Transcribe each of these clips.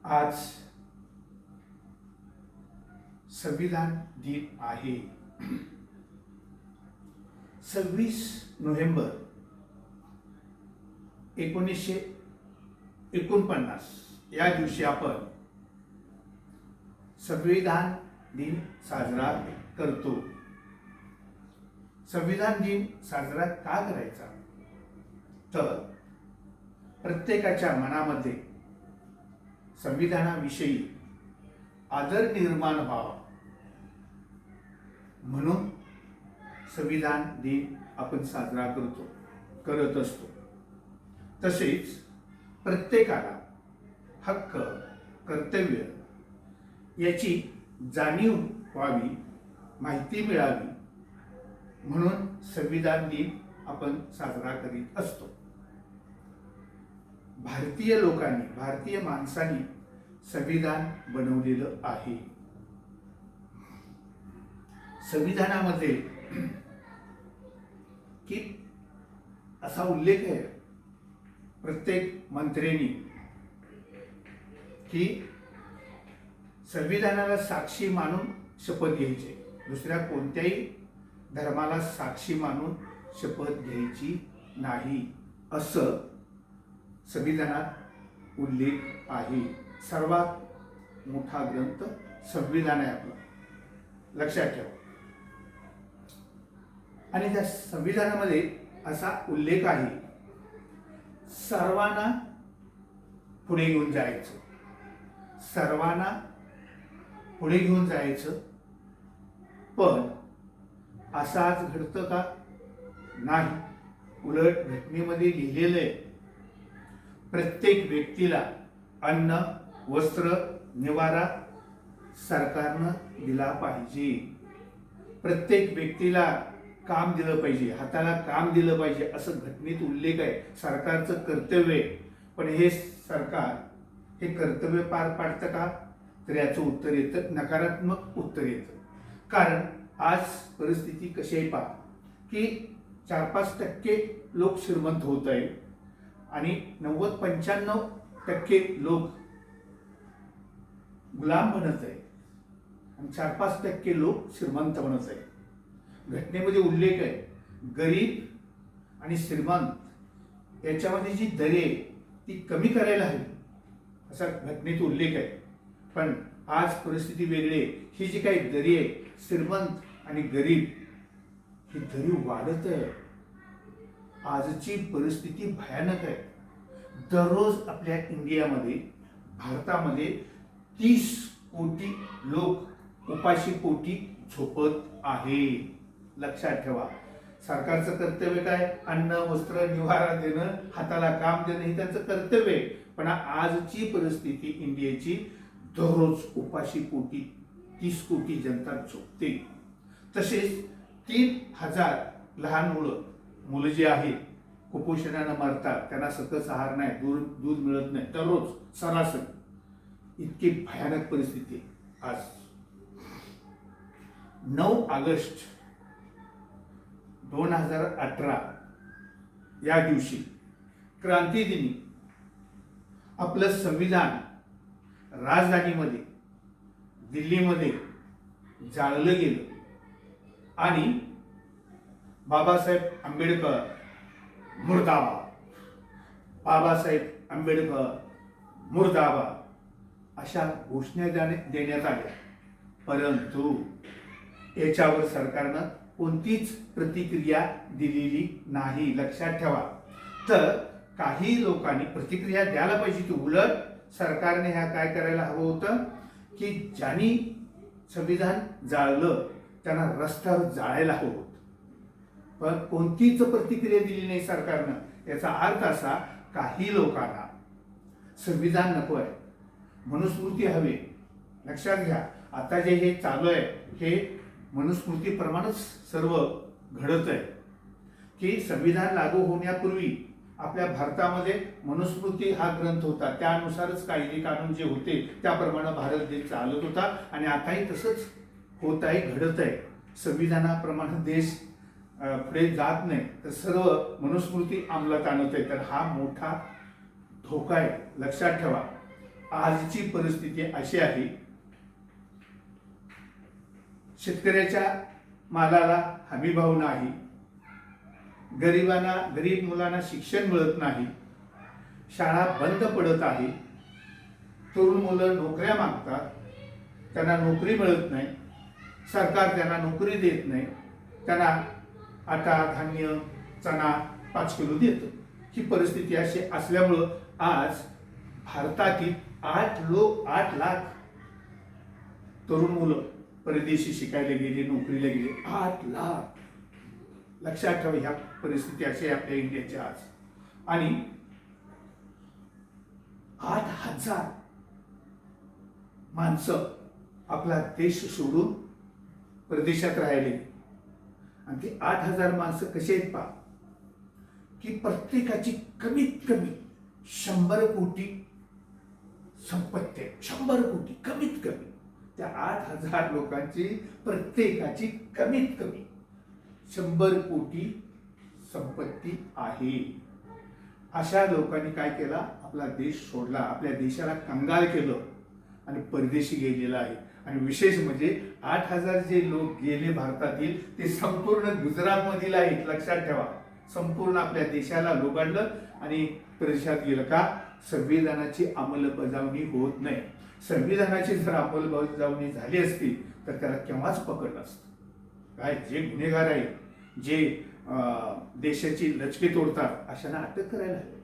आज संविधान दिन आहे. 26 नोव्हेंबर 1949 या दिवशी आपण संविधान दिन साजरा करतो. संविधान दिन साजरा का करायचा? तर प्रत्येकाच्या मनामध्ये संविधानाविषयी आदर निर्माण व्हावा म्हणून संविधान दिन आपण साजरा करत असतो. तसेच प्रत्येकाला हक्क, कर्तव्य याची जाणीव व्हावी, माहिती मिळावी म्हणून संविधान दिन आपण साजरा करीत असतो. भारतीय लोकांनी, भारतीय माणसांनी संविधान बनवलेलं आहे. संविधानामध्ये की असा उल्लेख आहे प्रत्येक मंत्र्यांनी की संविधानाला साक्षी मानून शपथ घ्यायची, दुसऱ्या कोणत्याही धर्माला साक्षी मानून शपथ घ्यायची नाही असं संविधानात उल्लेख आहे. सर्वात मोठा ग्रंथ संविधान आहे आपला, लक्षात ठेवा. आणि त्या संविधानामध्ये असा उल्लेख आहे, सर्वांना पुढे घेऊन जायचं, सर्वांना पुढे घेऊन जायचं. पण असं आज घडतं का? नाही. उलट घटनेमध्ये लिहिलेलं आहे, प्रत्येक व्यक्तीला अन्न, वस्त्र, निवारा सरकारनं दिला पाहिजे. प्रत्येक व्यक्तीला काम दिलं पाहिजे, हाताला काम दिलं पाहिजे असं घटनेत उल्लेख आहे. सरकारचं कर्तव्य आहे. पण हे सरकार हे कर्तव्य पार पाडतं का? तर याचं उत्तर येतं नकारात्मक उत्तर येतं. कारण आज परिस्थिती कशी आहे पहा, की 4-5% लोक श्रीमंत होत आहे आणि 90-95% लोक गुलाम बनत आहे आणि 4-5% लोक श्रीमंत बनत आहे. घटनेमध्ये उल्लेख आहे, गरीब आणि श्रीमंत याच्यामध्ये जी दरी आहे ती कमी करायला हवी असा घटनेत उल्लेख आहे. पण आज परिस्थिती वेगळी आहे. ही जी काही दरी आहे, श्रीमंत आणि गरीब ही दरी वाढत आहे. आजची परिस्थिती भयानक आहे. दररोज आपल्या इंडियामध्ये, भारतामध्ये 30 कोटी लोक उपाशीपोटी झोपत आहे. लक्षात ठेवा. सरकारचं कर्तव्य काय? अन्न, वस्त्र, निवारा देणं, हाताला काम देणं हे त्यांचं कर्तव्य आहे. पण आजची परिस्थिती इंडियाची, दररोज उपाशीपोटी 30 कोटी जनता झोपते. तसेच 3,000 लहान मुलं जी आहेत कुपोषणानं मरतात, त्यांना सकस आहार नाही, दूध मिळत नाही दररोज सरासरी. इतकी भयानक परिस्थिती आज. 9 ऑगस्ट 2018 या दिवशी क्रांती दिनी आपलं संविधान राजधानीमध्ये दिल्लीमध्ये जाळलं गेलं आणि बाबासाहेब आंबेडकर मुर्दाबाद, बाबासाहेब आंबेडकर मुर्दाबाद अशा घोषणा देण्यात आल्या. परंतु याच्यावर सरकारनं कोणतीच प्रतिक्रिया दिलेली नाही. लक्षात ठेवा. तर काही लोकांनी प्रतिक्रिया द्यायला पाहिजे की उलट सरकारने ह्या काय करायला हवं होतं की ज्यांनी संविधान जाळलं त्यांना रस्त्यावर जाळायला हवं होतं. पण कोणतीच प्रतिक्रिया दिली नाही सरकारनं. याचा अर्थ असा, काही लोकांना संविधान नको आहे, मनुस्मृती हवी. लक्षात घ्या, आता जे हे चालू आहे हे मनुस्मृतीप्रमाणेच सर्व घडत आहे. की संविधान लागू होण्यापूर्वी आपल्या भारतामध्ये मनुस्मृती हा ग्रंथ होता, त्यानुसारच कायदे कानून जे होते त्याप्रमाणे भारत देश चालत होता आणि आताही तसंच होत आहे, घडत आहे. संविधानाप्रमाणे देश पुढे जात नाही तर सर्व मनुस्मृती अंमलात आणत आहे, तर हा मोठा धोका आहे. लक्षात ठेवा, आजची परिस्थिती अशी आहे, शेतकऱ्याच्या मालाला हमीभाव नाही, गरीब मुलांना शिक्षण मिळत नाही, शाळा बंद पडत आहे, तरुण मुलं नोकऱ्या मागतात, त्यांना नोकरी मिळत नाही, सरकार त्यांना नोकरी देत नाही, त्यांना आटा धान्य चणा 5 किलो देतं. ही परिस्थिती अशी असल्यामुळं आज भारतातील 8 लाख तरुण मुलं परदेशी शिकायला गेले, नोकरीला गेले. 8 लाख. लक्षात ठेवा, ह्या परिस्थिती अशी आहे आपल्या इंडियाची आज. आणि 8,000 माणसं आपला देश सोडून परदेशात राहिले. आणि ते 8,000 माणसं कशी आहेत पहा, की प्रत्येकाची कमीत कमी 100 कोटी संपत्ती आहे. 100 कोटी कमीत कमी. त्या 8,000 लोकांची प्रत्येकाची कमीत कमी 100 कोटी संपत्ती आहे. अशा लोकांनी काय केला, आपला देश सोडला, आपल्या देशाला कंगाल केलं आणि परदेशी गेलेला आहे. आणि विशेष म्हणजे 8,000 जे लोक गेले भारतातील, ते संपूर्ण गुजरातमधील आहेत. लक्षात ठेवा, संपूर्ण आपल्या देशाला लोबाडलं आणि परदेशात गेलं. का? संविधानाची अंमलबजावणी होत नाही. संविधानाची जर अंमलबजावणी झाली असती तर त्याला केव्हाच पकडलं असतं. काय, जे गुन्हेगार आहेत, जे देशाची लचके तोडतात, अशांना अटक करायला हवी.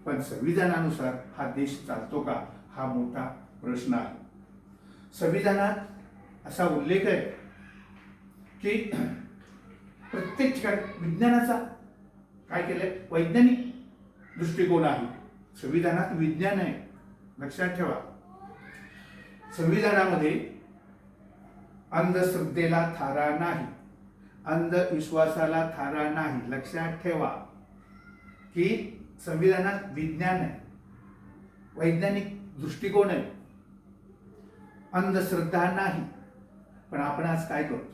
पण संविधानानुसार हा देश चालतो का, हा मोठा प्रश्न आहे. संविधानात असा उल्लेख आहे की प्रत्येक ठिकाणी विज्ञानाचा काय केलंय, वैज्ञानिक दृष्टिकोन आहे. संविधानात विज्ञान आहे. लक्षात ठेवा, संविधानामध्ये अंधश्रद्धेला थारा नाही, अंधविश्वासाला थारा नाही. लक्षात ठेवा की संविधानात विज्ञान आहे, वैज्ञानिक दृष्टिकोन आहे, अंधश्रद्धा नाही. पण आपण आज काय करतो,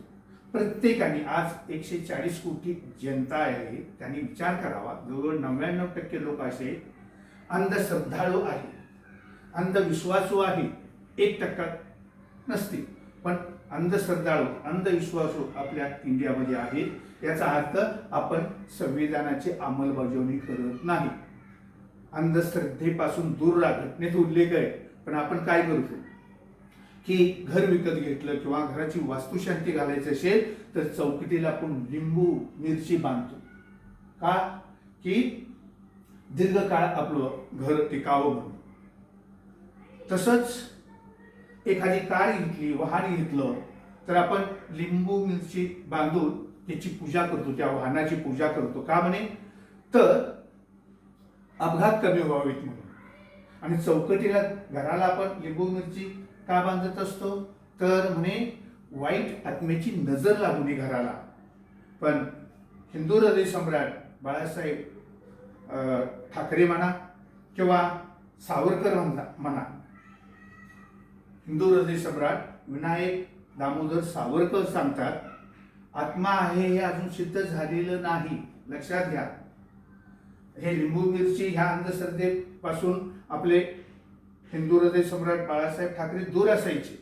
प्रत्येकाने, आज 140 कोटी जनता आहे, त्यांनी विचार करावा. जवळजवळ 99% लोक असे अंधश्रद्धाळू आहे, अंधविश्वासू आहे. 1% नसतील, पण अंधश्रद्धाळू, अंधविश्वासू आपल्या इंडियामध्ये आहेत. याचा अर्थ आपण संविधानाची अंमलबजावणी करत नाही. अंधश्रद्धेपासून दूर राहा, घटनेत उल्लेख आहे. पण आपण काय करतो की घर विकत घेतलं किंवा घराची वास्तुशांती घालायची असेल तर चौकटीला आपण लिंबू मिरची बांधतो. का? की दीर्घकाळ आपलं घर टिकावं म्हणून. तसंच एखादी कार घेतली, वाहन घेतलं तर आपण लिंबू मिरची बांधून त्याची पूजा करतो, त्या वाहनाची पूजा करतो. का म्हणे, तर अपघात कमी व्हावेत म्हणून. आणि चौकटीला, घराला आपण लिंबू मिरची का बांधत असतो, तर म्हणे वाईट आत्म्याची नजर लागू नये घराला. पण हिंदू हृदय सम्राट बाळासाहेब ठाकरे म्हणा किंवा सावरकर म्हणा, हिंदू हृदय सम्राट विनायक दामोदर सावरकर सांगतात, आत्मा आहे हे अजून सिद्ध झालेलं नाही. लक्षात घ्या, हे लिंबू मिरची ह्या अंधश्रद्धेपासून आपले हिंदू हृदय सम्राट बाळासाहेब ठाकरे दूर असायचे.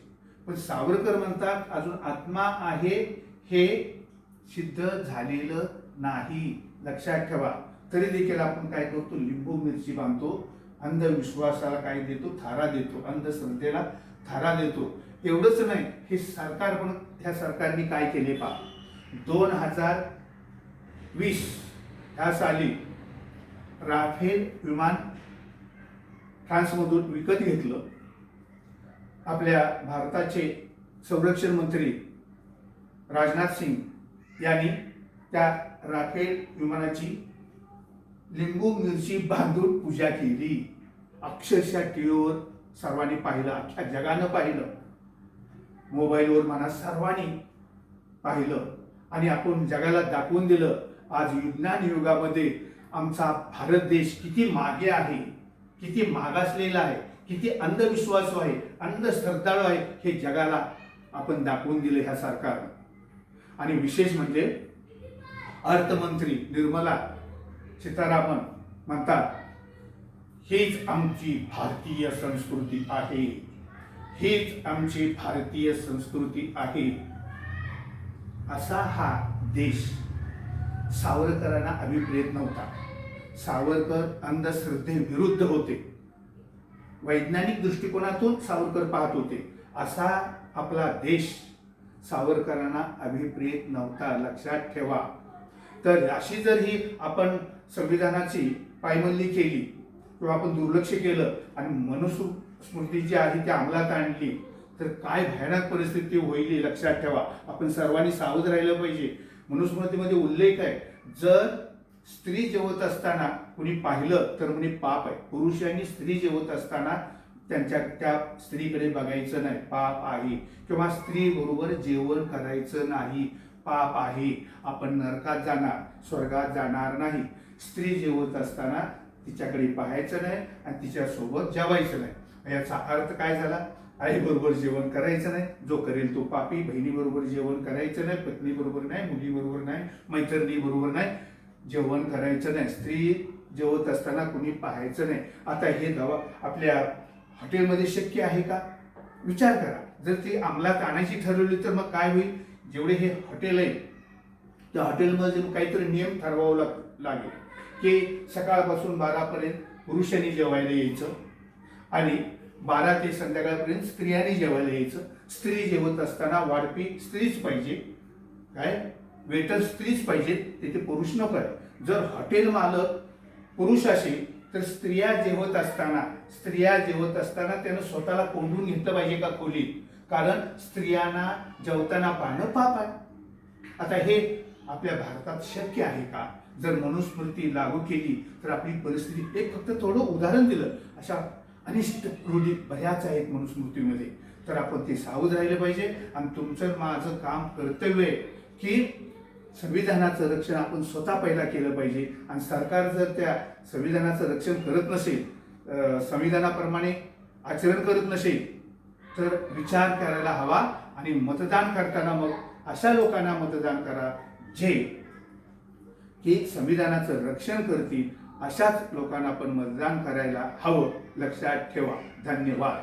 पण सावरकर म्हणतात अजून आत्मा आहे हे सिद्ध झालेलं नाही. लक्षात ठेवा. तरी देखील आपण काय करतो, लिंबू मिरची बांधतो, अंधविश्वासाला काय देतो, थारा देतो, अंधश्रद्धेला थारा देतो. एवढंच नाही, हे सरकार पण, ह्या सरकारने काय केले पहा, 2020 ह्या साली राफेल विमान फ्रान्समधून विकत घेतलं. आपल्या भारताचे संरक्षण मंत्री राजनाथ सिंग यांनी त्या राफेल विमानाची लिंबू मिरची बांधून पूजा केली. अक्षरशः टीव्हीवर सर्वांनी पाहिलं, अख्ख्या जगानं पाहिलं, मोबाईलवर म्हणा सर्वांनी पाहिलं. आणि आपण जगाला दाखवून दिलं आज विज्ञान युगामध्ये आमचा भारत देश किती मागे आहे, किती मागासलेला आहे, किती अंधविश्वासू आहे, अंधश्रद्धाळू आहे, हे जगाला आपण दाखवून दिलं ह्या सरकारनं. आणि विशेष म्हणजे अर्थमंत्री निर्मला सीतारामन म्हणतात, हीच आमची भारतीय संस्कृती आहे, हीच आमची भारतीय संस्कृती आहे. असा हा देश सावरकरांना अभिप्रेत नव्हता. सावरकर अंधश्रद्धेविरुद्ध होते, वैज्ञानिक दृष्टिकोनातून सावरकर पाहत होते. असा आपला देश सावरकरांना अभिप्रेत नव्हता, लक्षात ठेवा. तर अशी जर ही आपण संविधानाची पायमल्ली केली किंवा आपण दुर्लक्ष केलं आणि मनुस्मृती जी आहे ती अंमलात आणली तर काय भयानक परिस्थिती होईल, लक्षात ठेवा. आपण सर्वांनी सावध राहिलं पाहिजे. मनुस्मृतीमध्ये उल्लेख आहे, जर स्त्री जेवत असताना कुणी पाहिलं तर म्हणे पाप आहे. पुरुषांनी स्त्री जेवत असताना त्या स्त्रीकडे बघायचं नाही, पाप आहे. किंवा स्त्री बरोबर जेवण करायचं नाही, पाप आहे. आपण नरकात जाणार, स्वर्गात जाणार नाही. स्त्री जेवत असताना तिच्याकडे पाहायचं नाही आणि तिच्यासोबत जेवायचं नाही. याचा अर्थ काय झाला? आई बरोबर जेवण करायचं नाही, जो करेल तो पापी. बहिणी बरोबर जेवण करायचं नाही, पत्नी बरोबर नाही, मुली बरोबर नाही, मैत्रिणी बरोबर नाही, जेवण करायचं नाही. स्त्री जेवत असताना कुणी पाहायचं नाही. आता हे आपल्या हॉटेलमध्ये शक्य आहे का? विचार करा. जर ती अंमलात आणायची ठरवली तर मग काय होईल? जेवढे हे हॉटेल आहे त्या हॉटेलमध्ये काहीतरी नियम ठरवावं लागेल की सकाळपासून 12पर्यंत पुरुषांनी जेवायला यायचं आणि 12 ते संध्याकाळपर्यंत स्त्रियांनी जेवायला यायचं. स्त्री जेवत असताना वाढपी स्त्रीच पाहिजे, काय वेटर स्त्रीच पाहिजे, तिथे पुरुष नको आहे. जर हॉटेल मालक पुरुष असेल तर स्त्रिया जेवत असताना त्यानं स्वतःला कोंडून घेतलं पाहिजे का खोलीत? कारण स्त्रियांना जेवताना पाहणं पाप आहे. आता हे आपल्या भारतात शक्य आहे का? जर मनुस्मृती लागू केली तर आपली परिस्थिती, एक फक्त थोडं उदाहरण दिलं, अशा अनिष्ट रूढी बऱ्याच आहेत मनुस्मृतीमध्ये. तर आपण ते सावध राहिले पाहिजे. आणि तुमचं माझं काम कर्तव्य आहे की संविधानाचं रक्षण आपण स्वतः पहिला केलं पाहिजे. आणि सरकार जर त्या संविधानाचं रक्षण करत नसेल, संविधानाप्रमाणे आचरण करत नसेल तर विचार करायला हवा. आणि मतदान करताना मग अशा लोकांना मतदान करा जे की संविधानाचं रक्षण करतील. अशाच लोकांना आपण मतदान करायला हवं, लक्षात ठेवा. धन्यवाद.